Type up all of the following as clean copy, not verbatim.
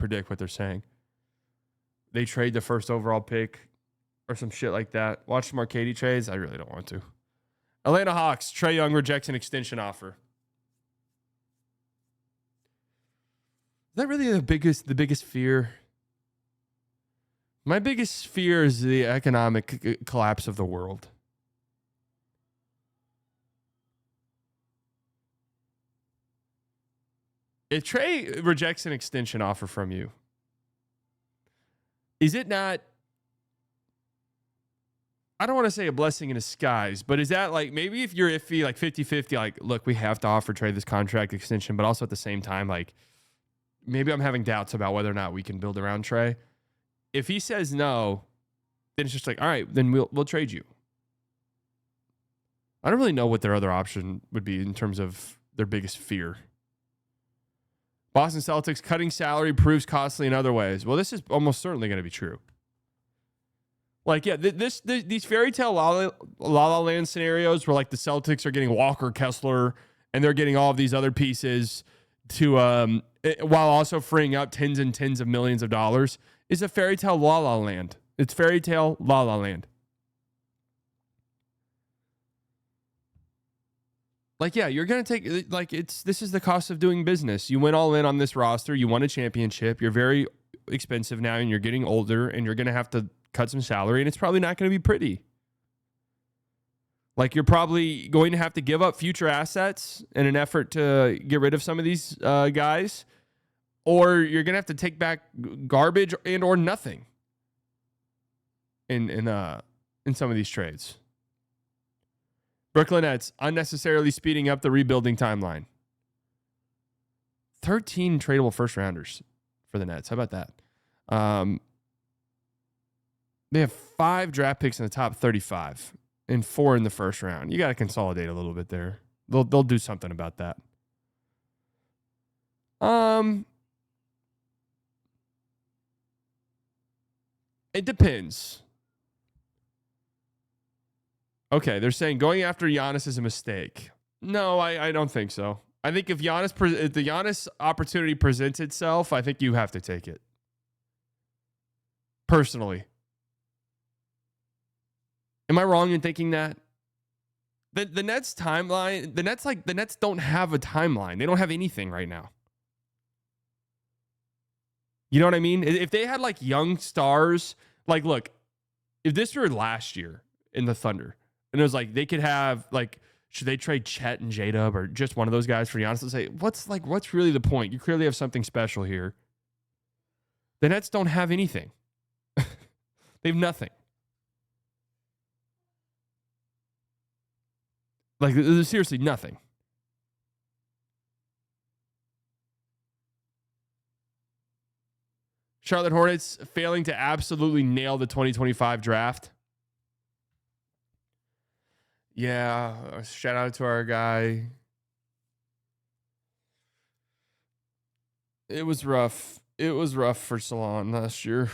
predict what they're saying. They trade the first overall pick or some shit like that. Watch some Arcady trades. I really don't want to. Atlanta Hawks. Trae Young rejects an extension offer. Is that really the biggest fear? My biggest fear is the economic collapse of the world. If Trae rejects an extension offer from you, is it not, I don't want to say a blessing in disguise, but is that like, maybe if you're iffy, like 50-50, like, look, we have to offer Trae this contract extension, but also at the same time, like, maybe I'm having doubts about whether or not we can build around Trae. If he says no, then it's just like, all right, then we'll trade you. I don't really know what their other option would be in terms of their biggest fear. Boston Celtics, cutting salary proves costly in other ways. Well, this is almost certainly going to be true. Like, yeah, these fairy tale La La Land scenarios where, like, the Celtics are getting Walker Kessler and they're getting all of these other pieces to while also freeing up tens and tens of millions of dollars is a fairy tale La La Land. It's fairy tale La La Land. Like, yeah, you're going to take, like, this is the cost of doing business. You went all in on this roster. You won a championship. You're very expensive now, and you're getting older, and you're going to have to cut some salary, and it's probably not going to be pretty. Like, you're probably going to have to give up future assets in an effort to get rid of some of these guys, or you're going to have to take back garbage and or nothing in some of these trades. Brooklyn Nets unnecessarily speeding up the rebuilding timeline. 13 tradable first rounders for the Nets. How about that? They have 5 draft picks in the top 35 and 4 in the first round. You got to consolidate a little bit there. They'll do something about that. It depends. Okay, they're saying going after Giannis is a mistake. No, I don't think so. I think if the Giannis opportunity presents itself, I think you have to take it. Personally. Am I wrong in thinking that? The Nets timeline, the Nets don't have a timeline. They don't have anything right now. You know what I mean? If they had like young stars, like, look, if this were last year in the Thunder, and it was like they could have, like, should they trade Chet and J-Dub or just one of those guys for Giannis to say, what's really the point? You clearly have something special here. The Nets don't have anything. They have nothing. Like, there's seriously nothing. Charlotte Hornets failing to absolutely nail the 2025 draft. Yeah, shout out to our guy. It was rough. It was rough for Salon last year.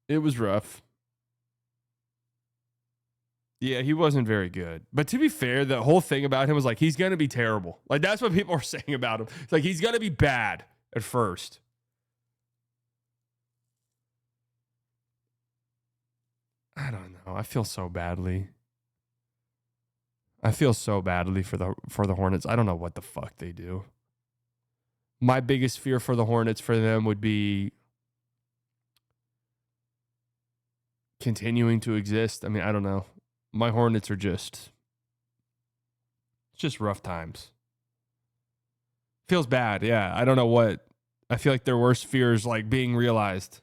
It was rough. Yeah, he wasn't very good. But to be fair, the whole thing about him was like, he's going to be terrible. Like, that's what people are saying about him. It's like, he's going to be bad at first. I don't know. I feel so badly. I feel so badly for the Hornets. I don't know what the fuck they do. My biggest fear for the Hornets for them would be continuing to exist. I mean, I don't know. My Hornets are just rough times. Feels bad. Yeah. I don't know what. I feel like their worst fears like being realized.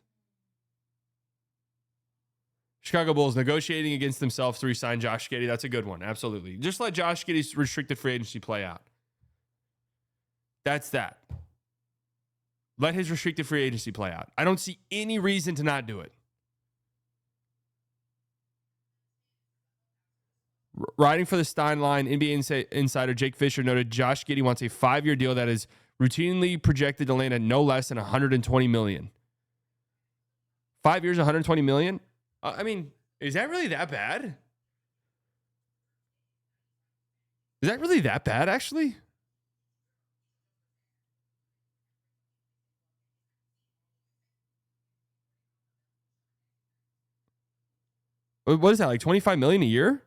Chicago Bulls negotiating against themselves to re-sign Josh Giddey. That's a good one. Absolutely. Just let Josh Giddey's restricted free agency play out. That's that. Let his restricted free agency play out. I don't see any reason to not do it. Riding for the Stein line, NBA insider Jake Fisher noted Josh Giddey wants a 5-year deal that is routinely projected to land at no less than $120 million. 5 years, $120 million? I mean, is that really that bad? Is that really that bad, actually? What is that, like $25 million a year?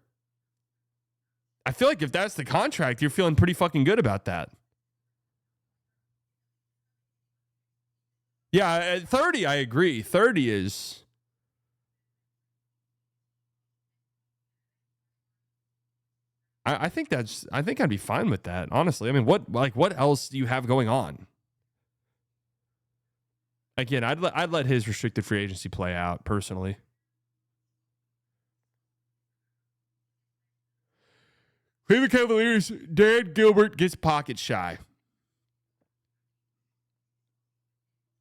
I feel like if that's the contract, you're feeling pretty fucking good about that. Yeah, at 30, I agree. 30 is... I think I'd be fine with that, honestly. I mean, what else do you have going on? Again, I'd let his restricted free agency play out, personally. Cleveland Cavaliers, Dan Gilbert gets pocket shy.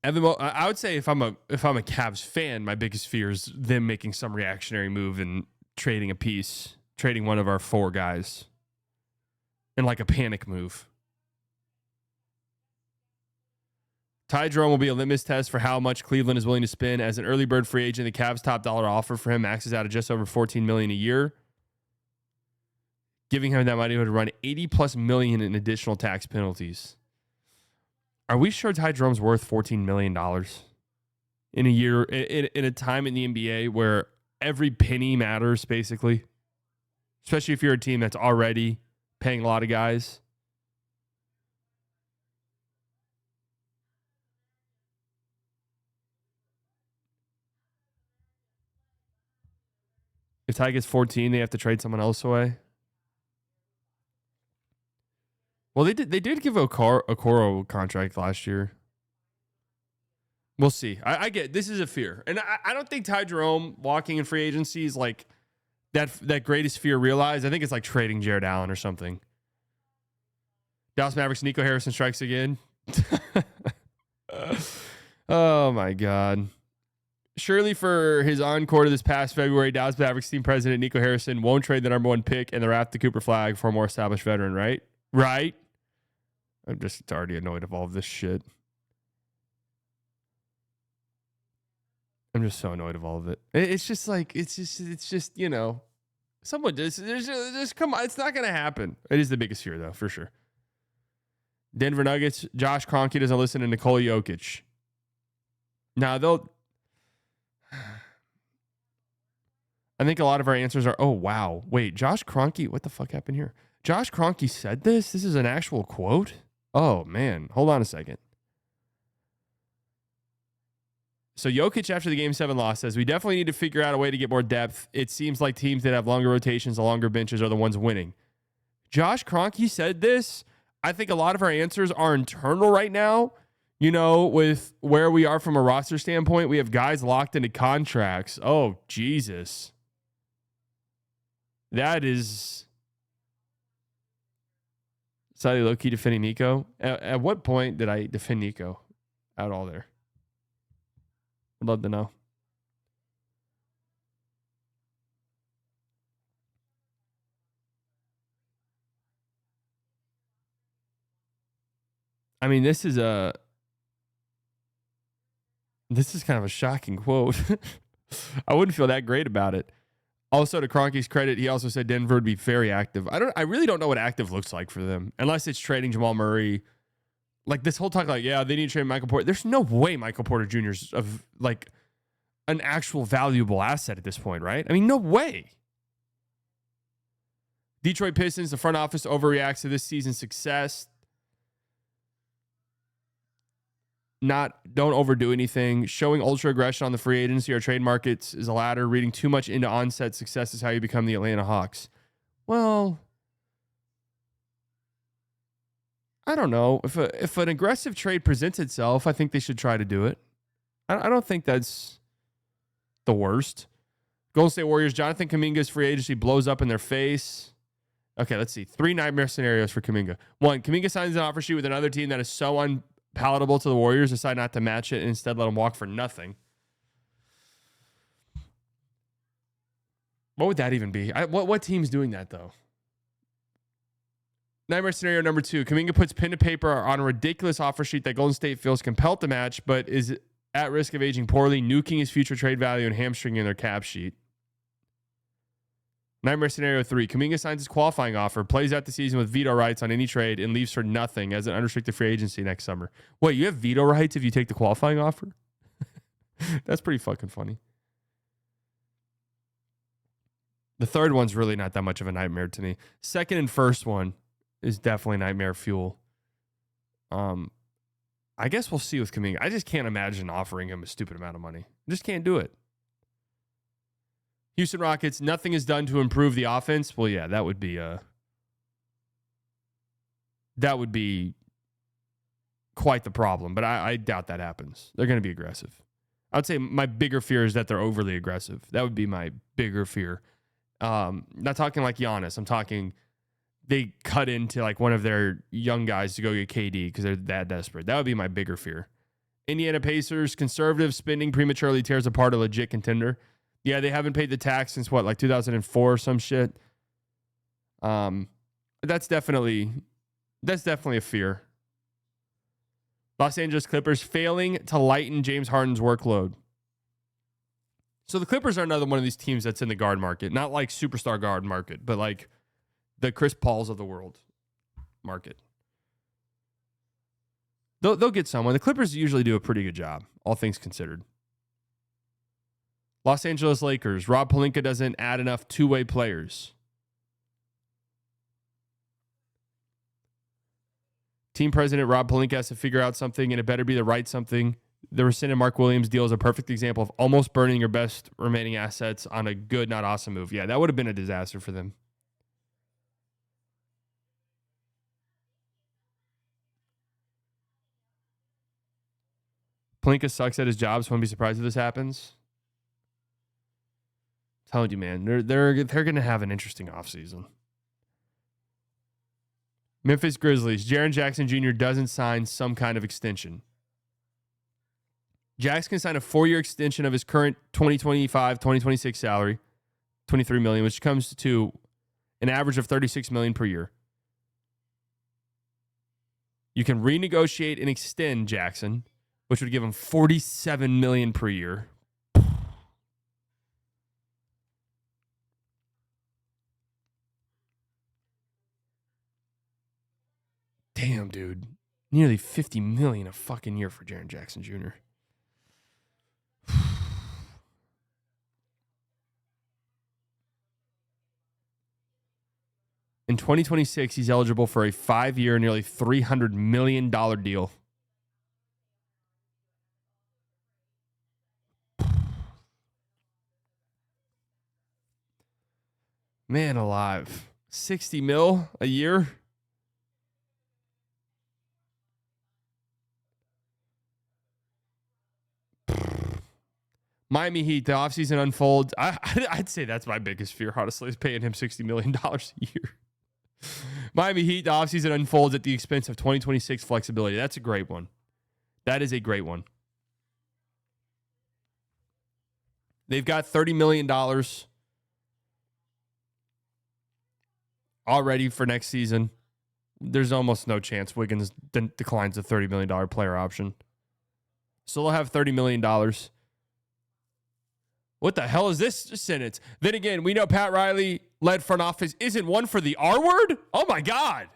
I would say if I'm a Cavs fan, my biggest fear is them making some reactionary move and trading a piece, trading one of our 4 guys in like a panic move. Ty Jerome will be a litmus test for how much Cleveland is willing to spend. As an early bird free agent, the Cavs' top dollar offer for him maxes out at just over $14 million a year, giving him that money to run $80+ million in additional tax penalties. Are we sure Ty Jerome's worth $14 million in a year, in a time in the NBA where every penny matters, basically? Especially if you're a team that's already paying a lot of guys. If Ty gets 14, they have to trade someone else away. Well, they did give Okoro a contract last year. We'll see. I get this is a fear, and I don't think Ty Jerome walking in free agency is like that greatest fear realized. I think it's like trading Jared Allen or something. Dallas Mavericks Nico Harrison strikes again. Oh my God. Surely for his encore this past February, Dallas Mavericks team president Nico Harrison won't trade the number 1 pick and the draft the Cooper Flag for a more established veteran, right? Right? I'm just already annoyed of all of this shit. I'm just so annoyed of all of it. It's just, you know, someone just come on. It's not going to happen. It is the biggest fear, though, for sure. Denver Nuggets, Josh Kroenke doesn't listen to Nikola Jokic. Now, I think a lot of our answers are, oh, wow. Wait, Josh Kroenke, what the fuck happened here? Josh Kroenke said this? This is an actual quote? Oh, man. Hold on a second. So Jokic, after the Game 7 loss, says, we definitely need to figure out a way to get more depth. It seems like teams that have longer rotations and longer benches are the ones winning. Josh Kroenke said this. I think a lot of our answers are internal right now. You know, with where we are from a roster standpoint, we have guys locked into contracts. Oh, Jesus. That is slightly low-key defending Nico. At what point did I defend Nico at all there? Would love to know. I mean, this is kind of a shocking quote. I wouldn't feel that great about it. Also, to Kroenke's credit, he also said Denver would be very active. I really don't know what active looks like for them, unless it's trading Jamal Murray. Like this whole talk, like, yeah, they need to trade Michael Porter. There's no way Michael Porter Jr. is of like an actual valuable asset at this point, right? I mean, no way. Detroit Pistons, the front office overreacts to this season's success. Don't overdo anything. Showing ultra aggression on the free agency or trade markets is a ladder. Reading too much into onset success is how you become the Atlanta Hawks. Well, I don't know. If an aggressive trade presents itself, I think they should try to do it. I don't think that's the worst. Golden State Warriors, Jonathan Kuminga's free agency blows up in their face. Okay, let's see. 3 nightmare scenarios for Kuminga. 1, Kuminga signs an offer sheet with another team that is so unpalatable to the Warriors, decide not to match it and instead let him walk for nothing. What would that even be? What team's doing that, though? Nightmare scenario number 2. Kuminga puts pen to paper on a ridiculous offer sheet that Golden State feels compelled to match, but is at risk of aging poorly, nuking his future trade value and hamstringing their cap sheet. Nightmare scenario 3. Kuminga signs his qualifying offer, plays out the season with veto rights on any trade, and leaves for nothing as an unrestricted free agency next summer. Wait, you have veto rights if you take the qualifying offer? That's pretty fucking funny. The third one's really not that much of a nightmare to me. Second and first one is definitely nightmare fuel. I guess we'll see with Kuminga. I just can't imagine offering him a stupid amount of money. Just can't do it. Houston Rockets, nothing is done to improve the offense. Well, yeah, that would be quite the problem, but I doubt that happens. They're going to be aggressive. I would say my bigger fear is that they're overly aggressive. That would be my bigger fear. Not talking like Giannis. I'm talking they cut into like one of their young guys to go get KD because they're that desperate. That would be my bigger fear. Indiana Pacers, conservative spending prematurely tears apart a legit contender. Yeah, they haven't paid the tax since what, like 2004 or some shit. That's definitely a fear. Los Angeles Clippers failing to lighten James Harden's workload. So the Clippers are another one of these teams that's in the guard market. Not like superstar guard market, but like the Chris Pauls of the world market. They'll get someone. The Clippers usually do a pretty good job, all things considered. Los Angeles Lakers. Rob Pelinka doesn't add enough two-way players. Team president Rob Pelinka has to figure out something, and it better be the right something. The rescinded Mark Williams deal is a perfect example of almost burning your best remaining assets on a good, not awesome move. Yeah, that would have been a disaster for them. Pelinka sucks at his job, so I wouldn't be surprised if this happens. I'm telling you, man, they're going to have an interesting offseason. Memphis Grizzlies. Jaren Jackson Jr. doesn't sign some kind of extension. Jackson can sign a 4-year extension of his current 2025-2026 salary, $23 million, which comes to an average of $36 million per year. You can renegotiate and extend Jackson, which would give him $47 million per year. Damn, dude. Nearly $50 million a fucking year for Jaren Jackson Jr. In 2026, he's eligible for a 5-year, nearly $300 million deal. Man alive. 60 mil a year? Miami Heat, the offseason unfolds. I'd say that's my biggest fear, honestly, is paying him $60 million a year. Miami Heat, the offseason unfolds at the expense of 2026 flexibility. That's a great one. That is a great one. They've got $30 million already for next season. There's almost no chance Wiggins declines a $30 million player option. So they'll have $30 million. What the hell is this sentence? Then again, we know Pat Riley led front office isn't one for the R word. Oh my God.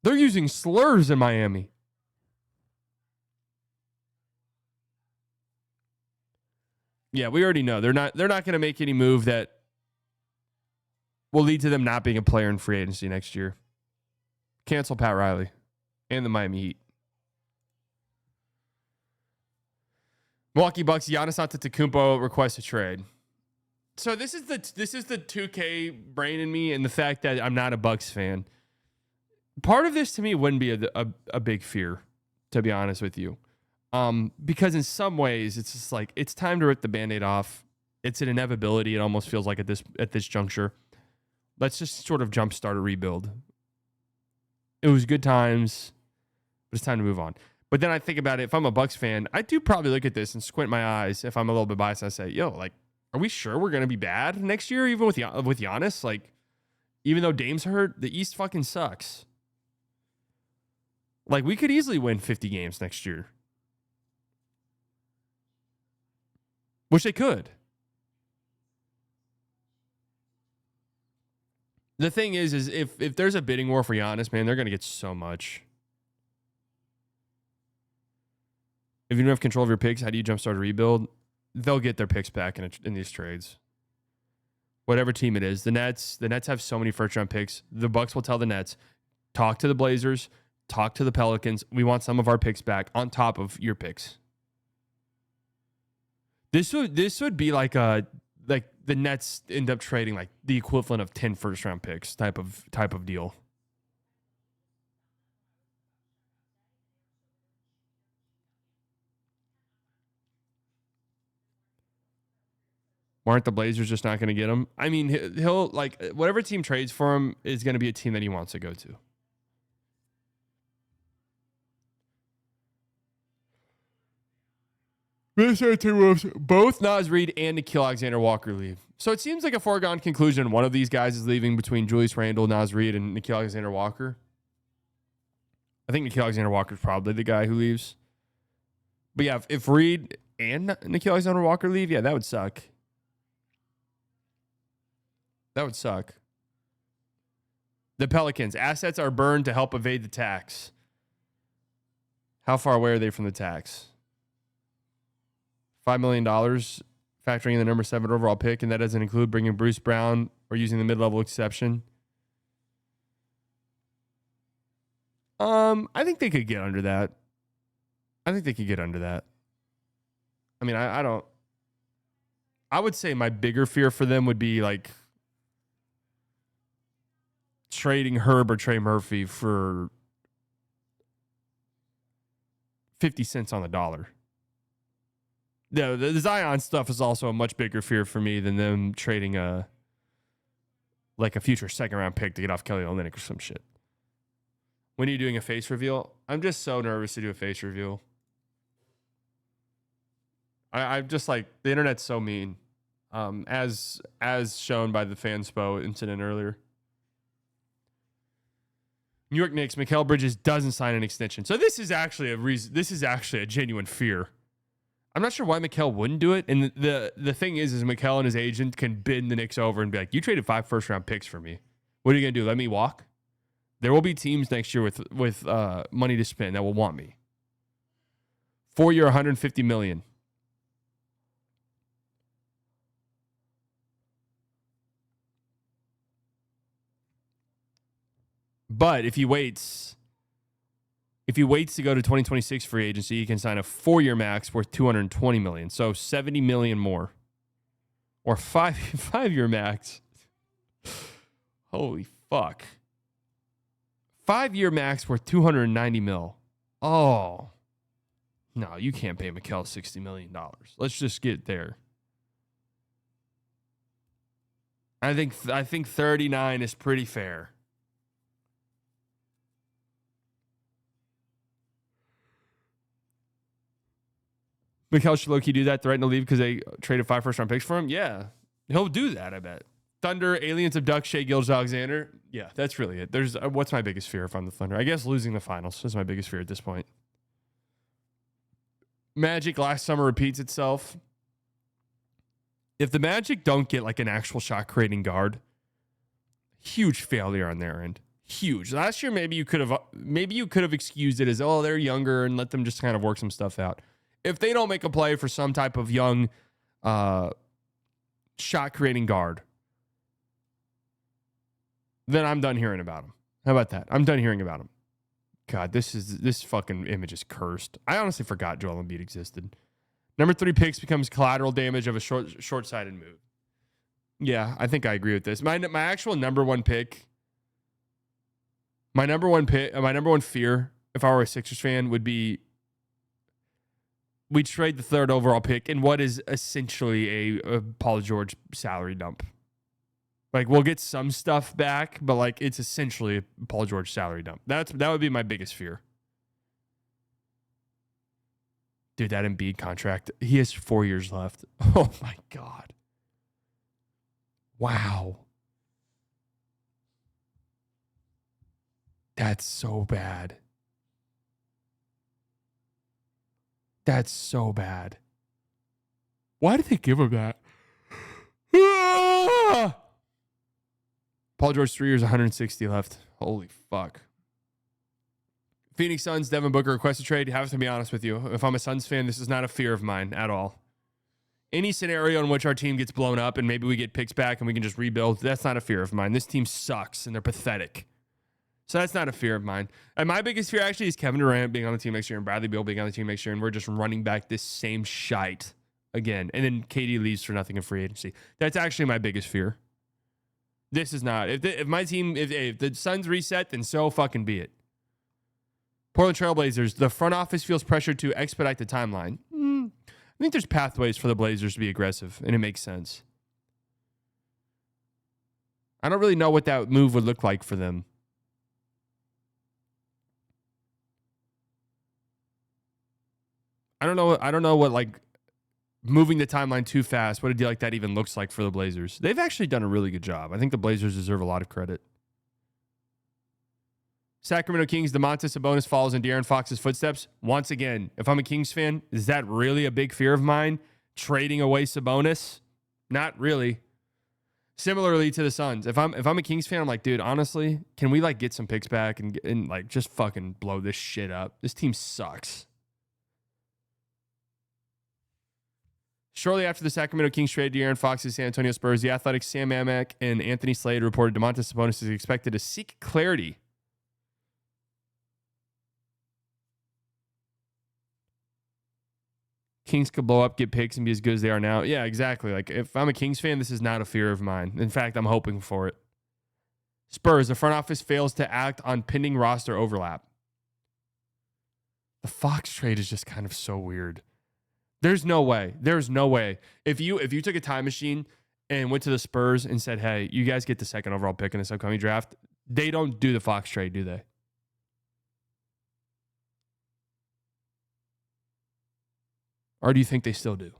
They're using slurs in Miami. Yeah, we already know they're not going to make any move that will lead to them not being a player in free agency next year. Cancel Pat Riley and the Miami Heat. Milwaukee Bucks, Giannis Antetokounmpo requests a trade. So this is the 2K brain in me and the fact that I'm not a Bucks fan. Part of this to me wouldn't be a big fear, to be honest with you. Because in some ways it's just like it's time to rip the Band-Aid off. It's an inevitability. It almost feels like at this juncture. Let's just sort of jumpstart a rebuild. It was good times, but it's time to move on. But then I think about it. If I'm a Bucks fan, I do probably look at this and squint my eyes. If I'm a little bit biased, I say, "Yo, like, are we sure we're gonna be bad next year, even with Giannis? Like, even though Dame's hurt, the East fucking sucks. Like, we could easily win 50 games next year." which they could. The thing is if there's a bidding war for Giannis, man, they're going to get so much. If you don't have control of your picks, how do you jumpstart a rebuild? They'll get their picks back in these trades. Whatever team it is. The Nets have so many first-round picks. The Bucks will tell the Nets, talk to the Blazers, talk to the Pelicans. We want some of our picks back on top of your picks. This would be like the Nets end up trading like the equivalent of 10 first-round picks type of deal. Aren't the Blazers just not going to get him? I mean, he'll like whatever team trades for him is going to be a team that he wants to go to. Both Naz Reid and Nickeil Alexander-Walker leave. So it seems like a foregone conclusion. One of these guys is leaving between Julius Randle, Naz Reid, and Nickeil Alexander-Walker. I think Nickeil Alexander-Walker is probably the guy who leaves. But yeah, if Reid and Nickeil Alexander-Walker leave, yeah, that would suck. That would suck. The Pelicans. Assets are burned to help evade the tax. How far away are they from the tax? $5 million, factoring in the number 7 overall pick, and that doesn't include bringing Bruce Brown or using the mid-level exception. I think they could get under that. I mean, I don't. I would say my bigger fear for them would be like trading Herb or Trey Murphy for 50 cents on the dollar. The Zion stuff is also a much bigger fear for me than them trading a future second-round pick to get off Kelly Olynyk or some shit. When are you doing a face reveal? I'm just so nervous to do a face reveal. I'm just like, the internet's so mean, as shown by the Fanspo incident earlier. New York Knicks, Mikal Bridges doesn't sign an extension. So this is actually a genuine fear. I'm not sure why Mikal wouldn't do it. And the thing is Mikal and his agent can bid the Knicks over and be like, you traded 5 first-round picks for me. What are you going to do? Let me walk? There will be teams next year with money to spend that will want me. 4-year, $150 million. But if he waits to go to 2026 free agency, he can sign a 4-year max worth $220 million. So $70 million more. Or 5-year max. Holy fuck. 5-year max worth $290 million. Oh. No, you can't pay Mikal $60 million. Let's just get there. I think 39 is pretty fair. Mikal should low-key do that, threaten to leave because they traded 5 first-round picks for him? Yeah. He'll do that, I bet. Thunder, aliens abduct Shai Gilgeous-Alexander. Yeah, that's really it. There's what's my biggest fear if I'm the Thunder? I guess losing the finals is my biggest fear at this point. Magic last summer repeats itself. If the Magic don't get like an actual shot-creating guard, huge failure on their end. Huge. Last year, maybe you could have excused it as, oh, they're younger and let them just kind of work some stuff out. If they don't make a play for some type of young shot-creating guard, then I'm done hearing about him. How about that? I'm done hearing about him. God, this fucking image is cursed. I honestly forgot Joel Embiid existed. Number 3 picks becomes collateral damage of a short-sighted move. Yeah, I think I agree with this. My actual number one pick, my number one fear, if I were a Sixers fan, would be we trade the 3rd overall pick in what is essentially a Paul George salary dump. Like, we'll get some stuff back, but like it's essentially a Paul George salary dump. That would be my biggest fear. Dude, that Embiid contract, he has 4 years left. Oh my God. Wow. That's so bad. That's so bad. Why did they give him that? Ah! Paul George, 3 years, 160 left. Holy fuck. Phoenix Suns, Devin Booker requested trade. I have to be honest with you. If I'm a Suns fan, this is not a fear of mine at all. Any scenario in which our team gets blown up and maybe we get picks back and we can just rebuild, that's not a fear of mine. This team sucks and they're pathetic. So that's not a fear of mine. And my biggest fear actually is Kevin Durant being on the team next year and Bradley Beal being on the team next year, and we're just running back this same shite again. And then KD leaves for nothing in free agency. That's actually my biggest fear. This is not. If my team, if the Suns reset, then so fucking be it. Portland Trailblazers, the front office feels pressured to expedite the timeline. I think there's pathways for the Blazers to be aggressive, and it makes sense. I don't really know what that move would look like for them. I don't know what like moving the timeline too fast, what a deal like that even looks like for the Blazers. They've actually done a really good job. I think the Blazers deserve a lot of credit. Sacramento Kings, Domantas Sabonis follows in De'Aaron Fox's footsteps. Once again, if I'm a Kings fan, is that really a big fear of mine? Trading away Sabonis? Not really. Similarly to the Suns, if I'm a Kings fan, I'm like, dude, honestly, can we like get some picks back and like just fucking blow this shit up? This team sucks. Shortly after the Sacramento Kings trade De'Aaron Fox to San Antonio Spurs, the Athletics' Sam Amick and Anthony Slade reported Domantas Sabonis is expected to seek clarity. Kings could blow up, get picks, and be as good as they are now. Yeah, exactly. Like, if I'm a Kings fan, this is not a fear of mine. In fact, I'm hoping for it. Spurs, the front office fails to act on pending roster overlap. The Fox trade is just kind of so weird. There's no way. There's no way. If you took a time machine and went to the Spurs and said, hey, you guys get the second overall pick in this upcoming draft, they don't do the Fox trade, do they? Or do you think they still do?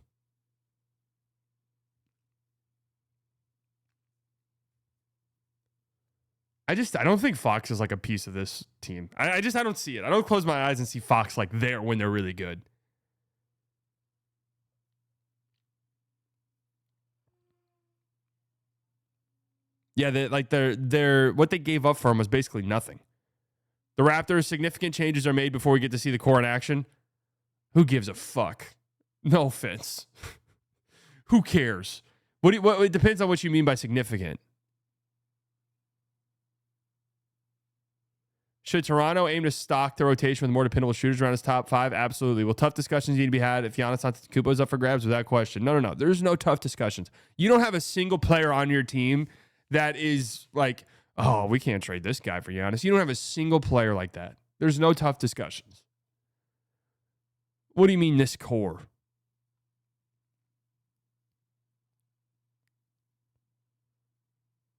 I don't think Fox is like a piece of this team. I don't see it. I don't close my eyes and see Fox like there when they're really good. Yeah, they're what they gave up for him was basically nothing. The Raptors, significant changes are made before we get to see the core in action. Who gives a fuck? No offense. Who cares? It depends on what you mean by significant. Should Toronto aim to stock the rotation with more dependable shooters around his top five? Absolutely. Well, tough discussions need to be had if Giannis Antetokounmpo is up for grabs without question. No. There's no tough discussions. You don't have a single player on your team that is like, oh, we can't trade this guy for Giannis. You don't have a single player like that. There's no tough discussions. What do you mean this core?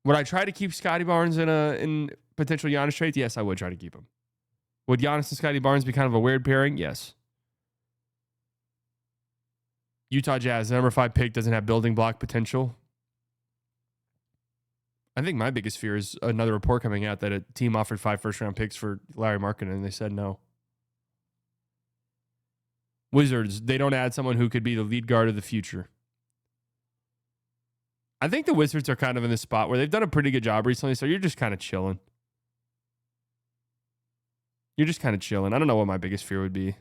Would I try to keep Scotty Barnes in potential Giannis trades? Yes, I would try to keep him. Would Giannis and Scotty Barnes be kind of a weird pairing? Yes. Utah Jazz, the number 5 pick, doesn't have building block potential. I think my biggest fear is another report coming out that a team offered 5 first-round picks for Larry Markkinen, and they said no. Wizards, they don't add someone who could be the lead guard of the future. I think the Wizards are kind of in this spot where they've done a pretty good job recently, so you're just kind of chilling. I don't know what my biggest fear would be.